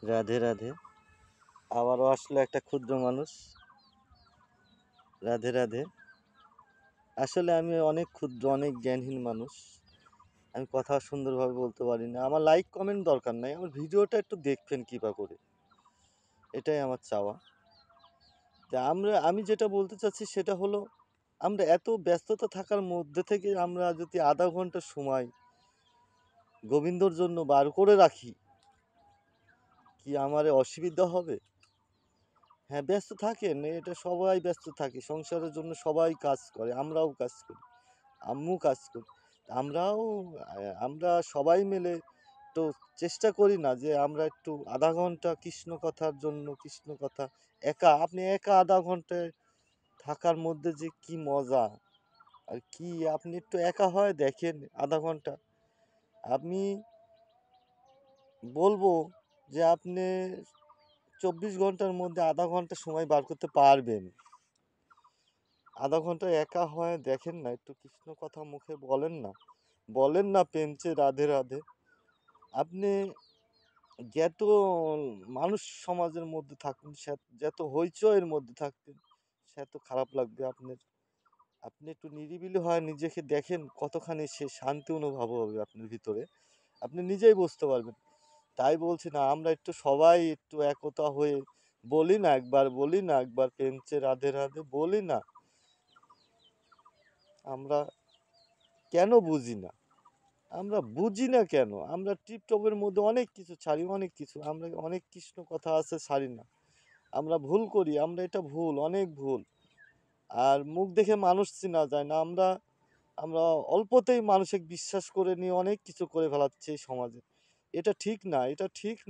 রাধে রাধে। আবারও আসলো একটা ক্ষুদ্র মানুষ। রাধে রাধে। আসলে আমি অনেক ক্ষুদ্র, অনেক জ্ঞানহীন মানুষ। আমি কথা সুন্দরভাবে বলতে পারি না। আমার লাইক কমেন্ট দরকার নাই, আমার ভিডিওটা একটু দেখবেন কৃপা করে, এটাই আমার চাওয়া। তা আমি যেটা বলতে চাচ্ছি সেটা হলো, আমরা এত ব্যস্ততা থাকার মধ্যে থেকে আমরা যদি আধা ঘন্টা সময় গোবিন্দর জন্য বার করে রাখি, কি আমার অসুবিধা হবে? হ্যাঁ, ব্যস্ত থাকেন, এটা সবাই ব্যস্ত থাকে, সংসারের জন্য সবাই কাজ করে, আমরাও কাজ করি, আম্মু কাজ করি। আমরা সবাই মিলে তো চেষ্টা করি না যে আমরা একটু আধা ঘন্টা কৃষ্ণ কথার জন্য, কৃষ্ণ কথা আপনি একা আধা ঘন্টায় থাকার মধ্যে যে কি মজা, আর কি আপনি একটু একা হয় দেখেন আধা ঘন্টা। আমি বলবো যে আপনি 24 ঘন্টার মধ্যে আধা ঘন্টা সময় বার করতে পারবেন। আধা ঘন্টা একা হয় দেখেন না, একটু কৃষ্ণ কথা মুখে বলেন না পেঞ্চে রাধে রাধে। আপনি যত মানুষ সমাজের মধ্যে থাকবেন, যত হইচয়ের মধ্যে থাকবেন, সেত খারাপ লাগবে আপনার। আপনি একটু নিরিবিলি হয় নিজেকে দেখেন, কতখানি সে শান্তি অনুভব হবে আপনার ভিতরে, আপনি নিজেই বুঝতে পারবেন। তাই বলছি না, আমরা একটু সবাই একটু একতা হয়ে বলি না একবার পেঞ্চে রাধে রাধে বলি না। আমরা কেন বুঝি না? আমরা বুঝি না কেন? আমরা টিপটপের মধ্যে অনেক কিছু ছাড়ি, অনেক কিছু। আমরা অনেক কৃষ্ণ কথা আছে ছাড়ি না। আমরা ভুল করি, আমরা এটা ভুল, অনেক ভুল। আর মুখ দেখে মানুষ চেনা যায় না। আমরা আমরা অল্পতেই মানুষকে বিশ্বাস করে নিয়ে অনেক কিছু করে ফেলাচ্ছি এই সমাজে। এটা ঠিক না, এটা ঠিক না।